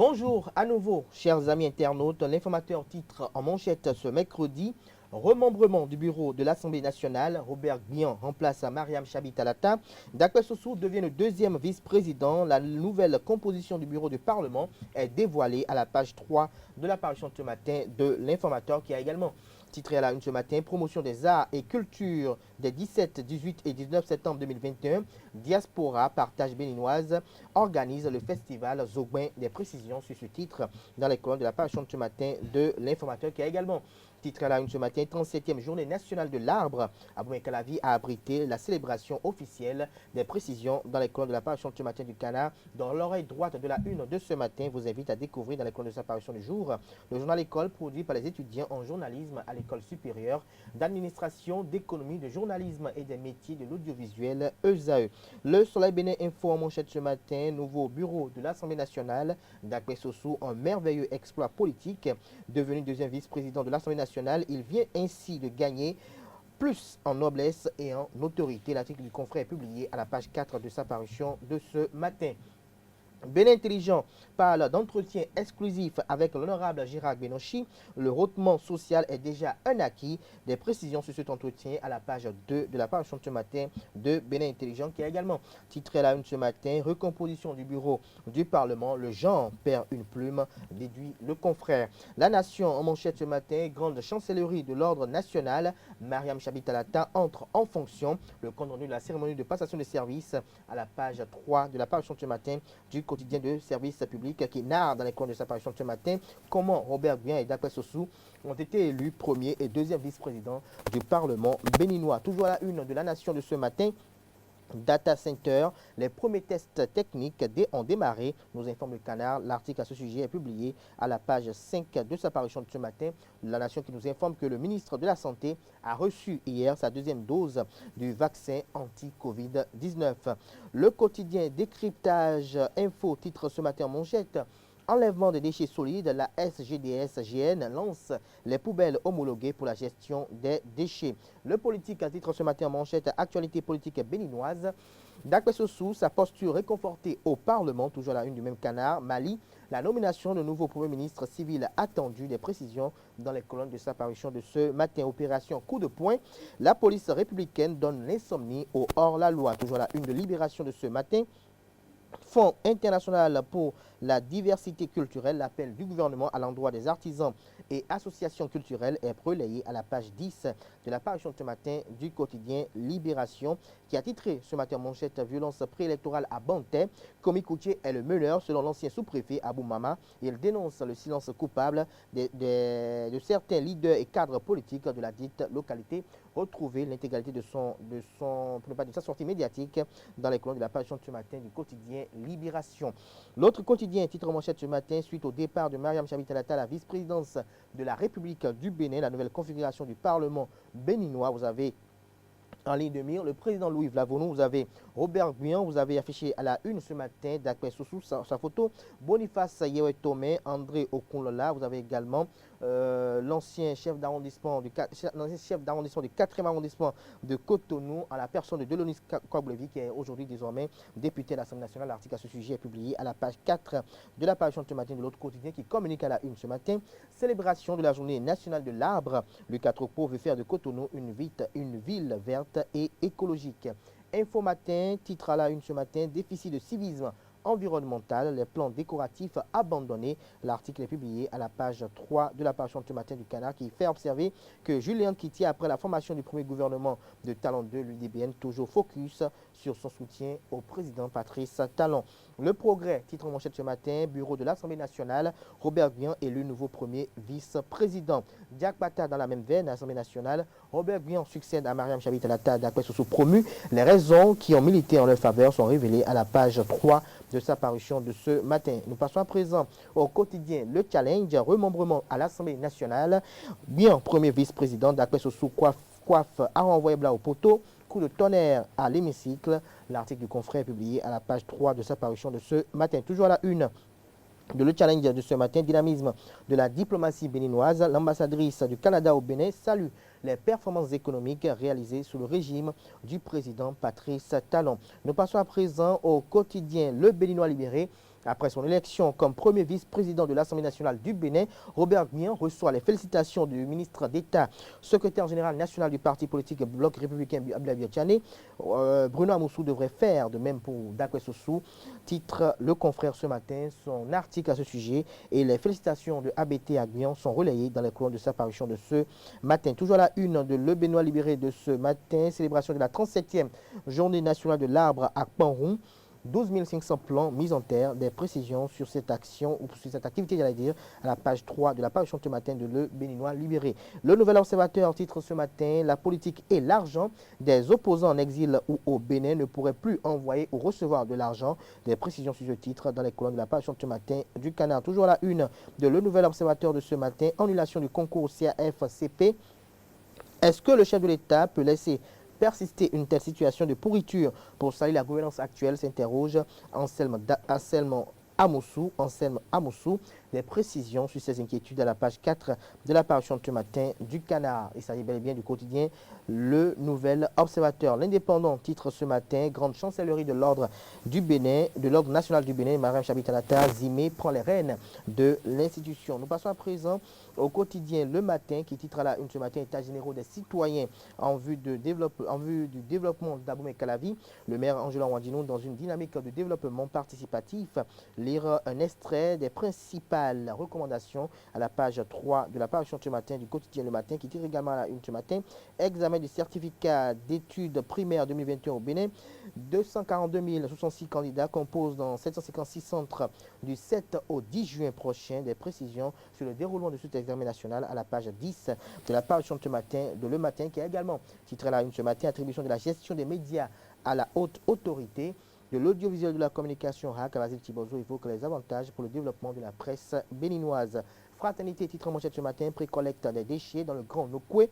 Bonjour à nouveau, chers amis internautes. L'informateur titre en manchette ce mercredi. Remembrement du bureau de l'Assemblée nationale, Robert Guian remplace Mariam Chabi Talata. Dakwe Sossou devient le deuxième vice-président. La nouvelle composition du bureau du Parlement est dévoilée à la page 3 de l'apparition ce matin de l'informateur qui a également titré à la une ce matin, promotion des arts et cultures des 17, 18 et 19 septembre 2021. Diaspora Partage béninoise organise le festival Zogbin. Des précisions sur ce titre dans les colonnes de la page de ce matin de l'informateur qui a également titre à la une ce matin, 37e journée nationale de l'arbre. Abouin-Calavi a abrité la célébration officielle. Des précisions dans les colonnes de la parution de ce matin du Canard. Dans l'oreille droite de la une de ce matin, vous invite à découvrir dans les colonnes de sa parution du jour le journal École produit par les étudiants en journalisme à l'école supérieure d'administration, d'économie, de journalisme et des métiers de l'audiovisuel ESAE. Le Soleil Bénin Info en manchette ce matin, nouveau bureau de l'Assemblée nationale. Dakwe Sossou, un merveilleux exploit politique, devenu deuxième vice-président de l'Assemblée nationale. Il vient ainsi de gagner plus en noblesse et en autorité. L'article du confrère est publié à la page 4 de sa parution de ce matin. Bénin Intelligent parle d'entretien exclusif avec l'honorable Gérard Benochi. Le hautement social est déjà un acquis. Des précisions sur cet entretien à la page 2 de la parution de ce matin de Bénin Intelligent qui a également titré à la une ce matin, recomposition du bureau du Parlement. Le genre perd une plume, déduit le confrère. La Nation en manchette ce matin, grande chancellerie de l'ordre national. Mariam Chabi Talata entre en fonction. Le compte rendu de la cérémonie de passation de services à la page 3 de la parution de ce matin du quotidien de service public qui narre dans les colonnes de sa parution de ce matin comment Robert Guian et Dakwe Sossou ont été élus premier et deuxième vice-président du Parlement béninois. Toujours à la une de la Nation de ce matin, Data Center, les premiers tests techniques ont démarré, nous informe le Canard. L'article à ce sujet est publié à la page 5 de sa parution de ce matin. La Nation qui nous informe que le ministre de la Santé a reçu hier sa deuxième dose du vaccin anti-Covid-19. Le quotidien décryptage info titre ce matin en manchette. Enlèvement des déchets solides, la SGDS-GN lance les poubelles homologuées pour la gestion des déchets. Le politique à titre ce matin en manchette, actualité politique béninoise. Dakwe Sossou, sa posture réconfortée au Parlement, toujours à la une du même Canard. Mali, la nomination de nouveau Premier ministre civil attendu. Des précisions dans les colonnes de sa parution de ce matin. Opération coup de poing. La police républicaine donne l'insomnie au hors-la-loi. Toujours à la une de Libération de ce matin. Fonds international pour la diversité culturelle, l'appel du gouvernement à l'endroit des artisans et associations culturelles est relayé à la page 10 de la parution de ce matin du quotidien Libération qui a titré ce matin manchette violence préélectorale à Bantais. Komi Koutié est le meneur selon l'ancien sous-préfet Abou Mama. Il dénonce le silence coupable de certains leaders et cadres politiques de la dite localité. Retrouvez l'intégralité de sa sortie médiatique dans les colonnes de la parution de ce matin du quotidien Libération. L'autre quotidien, titre manchette ce matin, suite au départ de Mariam Chabi Talata à la vice-présidence de la République du Bénin, la nouvelle configuration du Parlement béninois. Vous avez en ligne de mire le président Louis Vlavonou, vous avez Robert Guian, vous avez affiché à la une ce matin Dakwe Sossou sa photo, Boniface Yewe Tomé, André Okunlola, vous avez également l'ancien chef d'arrondissement du 4e arrondissement de Cotonou en la personne de Delonis Koblevi qui est aujourd'hui désormais député de l'Assemblée nationale. L'article à ce sujet est publié à la page 4 de la parution de ce matin de l'autre quotidien qui communique à la une ce matin. Célébration de la journée nationale de l'arbre. Le 4 octobre veut faire de Cotonou une ville verte et écologique. Info Matin, titre à la une ce matin, déficit de civisme environnemental, les plans décoratifs abandonnés. L'article est publié à la page 3 de la parution de ce matin du Canard qui fait observer que Julien Kitty, après la formation du premier gouvernement de Talon 2, l'UDBN, toujours focus sur son soutien au président Patrice Talon. Le Progrès, titre en manchette ce matin, bureau de l'Assemblée nationale, Robert Guian est le nouveau premier vice-président. Diak Bata dans la même veine à l'Assemblée nationale, Robert Guian succède à Mariam Chabi Talata, Dakwe Sossou promu. Les raisons qui ont milité en leur faveur sont révélées à la page 3 de sa parution de ce matin. Nous passons à présent au quotidien Le Challenge, remembrement à l'Assemblée nationale. Guian, premier vice-président, Dakwe Sossou coiffe à renvoyer Bla au poteau. Coup de tonnerre à l'hémicycle. L'article du confrère est publié à la page 3 de sa parution de ce matin. Toujours à la une de Le Challenge de ce matin, dynamisme de la diplomatie béninoise. L'ambassadrice du Canada au Bénin salue les performances économiques réalisées sous le régime du président Patrice Talon. Nous passons à présent au quotidien Le Béninois libéré. Après son élection comme premier vice-président de l'Assemblée nationale du Bénin, Robert Gbian reçoit les félicitations du ministre d'État, secrétaire général national du parti politique Bloc républicain Abdoulaye Tchane. Bruno Amoussou devrait faire de même pour Dakwé Sossou, titre Le Confrère ce matin. Son article à ce sujet et les félicitations de ABT à Gbian sont relayées dans les colonnes de sa parution de ce matin. Toujours à la une de Le Bénois libéré de ce matin, célébration de la 37e journée nationale de l'arbre à Panroun. 12 500 plans mis en terre, des précisions sur cette action ou sur cette activité, j'allais dire, à la page 3 de la parution ce matin de Le Béninois libéré. Le Nouvel Observateur titre ce matin: la politique et l'argent des opposants en exil ou au Bénin ne pourraient plus envoyer ou recevoir de l'argent. Des précisions sur ce titre dans les colonnes de la parution ce matin du Canard. Toujours à la une de Le Nouvel Observateur de ce matin: annulation du concours CAF-CP. Est-ce que le chef de l'État peut laisser persister une telle situation de pourriture pour saluer la gouvernance actuelle, s'interroge Anselme Amoussou. Des précisions sur ces inquiétudes à la page 4 de la parution ce matin du Canard. Il s'agit bel et bien du quotidien Le Nouvel Observateur. L'Indépendant titre ce matin: grande chancellerie de l'ordre du Bénin, de l'ordre national du Bénin, Mariam Chabi-Talata Zimé prend les rênes de l'institution. Nous passons à présent au quotidien Le Matin qui titre à la une ce matin: état généraux des citoyens en vue du développement d'Aboumé Calavi. Le maire Angela Wandinou dans une dynamique de développement participatif. Lire un extrait des principales recommandations à la page 3 de la parution ce matin du quotidien Le Matin qui tire également à la une ce matin: examen du certificat d'études primaires 2021 au Bénin. 242 066 candidats composent dans 756 centres du 7 au 10 juin prochain. Des précisions sur le déroulement de cet examen national à la page 10 de la parution ce matin de Le Matin qui a également titré à la une ce matin: attribution de la gestion des médias à la haute autorité. De l'audiovisuel de la communication, Kawazil Tibozo évoque les avantages pour le développement de la presse béninoise. Fraternité titre en manchette ce matin: précollecte des déchets dans le Grand Nokoué.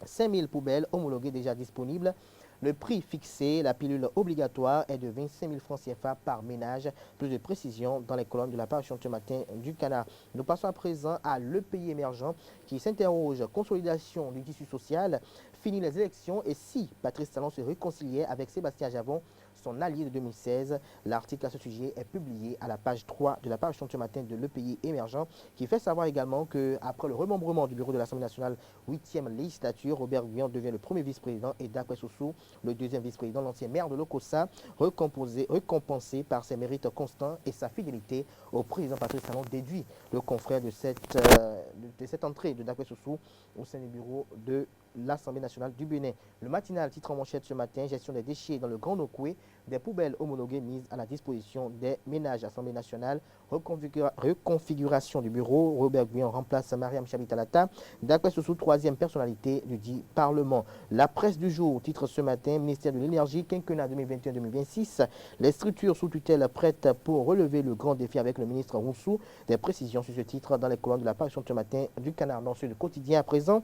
5000 poubelles homologuées déjà disponibles. Le prix fixé, la pilule obligatoire, est de 25 000 francs CFA par ménage. Plus de précisions dans les colonnes de la parution ce matin du Canard. Nous passons à présent à Le Pays émergent qui s'interroge: consolidation du tissu social, fini les élections et si Patrice Talon se réconciliait avec Sébastien Javon, son allié de 2016. L'article à ce sujet est publié à la page 3 de la parution ce matin de Le Pays émergent qui fait savoir également qu'après le remembrement du bureau de l'Assemblée nationale 8e législature, Robert Gbian devient le premier vice-président et Dakwé Sossou le deuxième vice-président, l'ancien maire de Lokossa, récompensé par ses mérites constants et sa fidélité au président Patrice Talon, déduit le confrère de cette entrée de Dakwé Sossou au sein du bureau de l'Assemblée nationale du Bénin. Le matinal titre en manchette ce matin: gestion des déchets dans le Grand Nokoué, des poubelles homologuées mises à la disposition des ménages. Assemblée nationale, reconfiguration du bureau, Robert Gbian remplace Mariam Chabi-Talata. Dakwé Sossou, troisième personnalité du dit Parlement. La presse du jour titre ce matin: ministère de l'énergie, quinquennat 2021-2026, les structures sous tutelle prêtes pour relever le grand défi avec le ministre Roussou. Des précisions sur ce titre dans les colonnes de la parution ce matin du Canard. Dans ce quotidien à présent,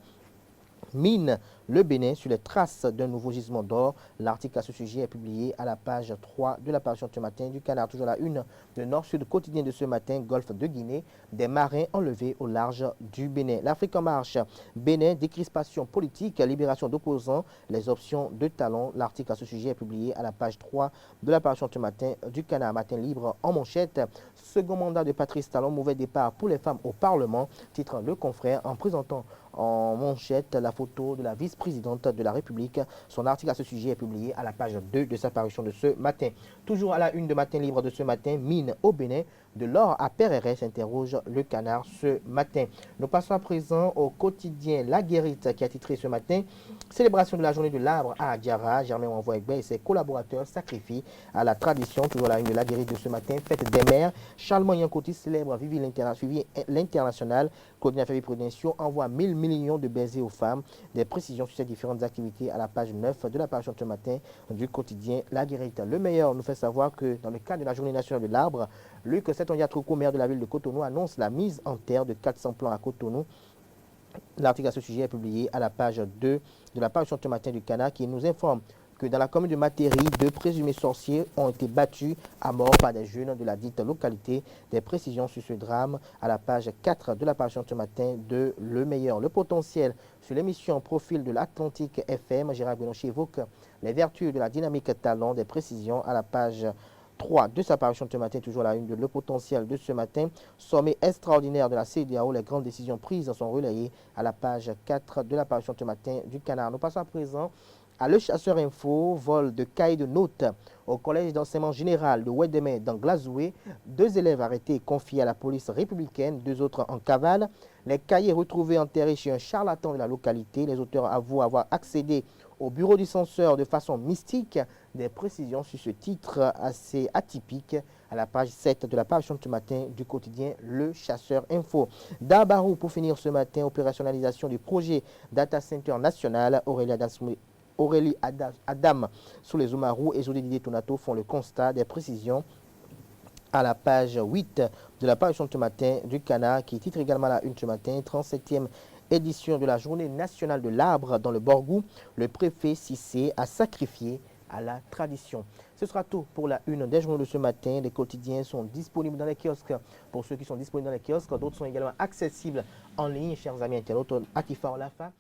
mine le Bénin sur les traces d'un nouveau gisement d'or. L'article à ce sujet est publié à la page 3 de la parution ce matin du Canard. Toujours la une de Nord-Sud quotidien de ce matin: golfe de Guinée, des marins enlevés au large du Bénin. L'Afrique en marche, Bénin, décrispation politique, libération d'opposants, les options de talent. L'article à ce sujet est publié à la page 3 de la parution ce matin du Canard. Matin libre en manchette: second mandat de Patrice Talon, mauvais départ pour les femmes au Parlement, titre Le Confrère en présentant en manchette la photo de la vice-présidente de la République. Son article à ce sujet est publié à la page 2 de sa parution de ce matin. Toujours à la une de Matin libre de ce matin: mine au Bénin, de l'or à Père-Hérès, s'interroge Le Canard ce matin. Nous passons à présent au quotidien La Guérite qui a titré ce matin: célébration de la journée de l'arbre à Diarra. Germain Wanvoegbe et ses collaborateurs sacrifient à la tradition. Toujours à la une de La Guérite de ce matin: fête des mères. Charles Yankoti célèbre Vivi l'international. Claudien Ferry Prudentiaux envoie 1000 millions de baisers aux femmes. Des précisions sur ces différentes activités à la page 9 de la page ce matin du quotidien La Guérite. Le meilleur nous fait savoir que dans le cadre de la journée nationale de l'arbre, Luc Setondia-Troukou, maire de la ville de Cotonou, annonce la mise en terre de 400 plants à Cotonou. L'article à ce sujet est publié à la page 2 de la page ce matin du Canard qui nous informe que dans la commune de Matéry, 2 présumés sorciers ont été battus à mort par des jeunes de la dite localité. Des précisions sur ce drame à la page 4 de la page ce matin de Le Meilleur. Le potentiel sur l'émission Profil de l'Atlantique FM, Gérard Benonchi évoque les vertus de la dynamique talent. Des précisions à la page 3 de sa parution de ce matin, toujours la une de Le Potentiel de ce matin. Sommet extraordinaire de la CEDEAO, les grandes décisions prises sont relayées à la page 4 de la parution de ce matin du Canard. Nous passons à présent à Le Chasseur Info, vol de cahiers de notes au collège d'enseignement général de Ouédémé dans Glazoué. 2 élèves arrêtés et confiés à la police républicaine, 2 autres en cavale. Les cahiers retrouvés enterrés chez un charlatan de la localité. Les auteurs avouent avoir accédé au bureau du censeur de façon mystique. Des précisions sur ce titre assez atypique à la page 7 de la parution de ce matin du quotidien Le Chasseur Info. D'Abarou, pour finir ce matin, opérationnalisation du projet Data Center National. Aurélie Adam sous les Oumarou et Jody Didier Tonato font le constat des précisions à la page 8 de la parution de ce matin du Canard, qui titre également la une ce matin, 37e édition de la journée nationale de l'arbre dans le Borgou. Le préfet Cissé a sacrifié à la tradition. Ce sera tout pour la une des journaux de ce matin. Les quotidiens sont disponibles dans les kiosques. Pour ceux qui sont disponibles dans les kiosques, d'autres sont également accessibles en ligne, chers amis internautes. Atifa Olafa.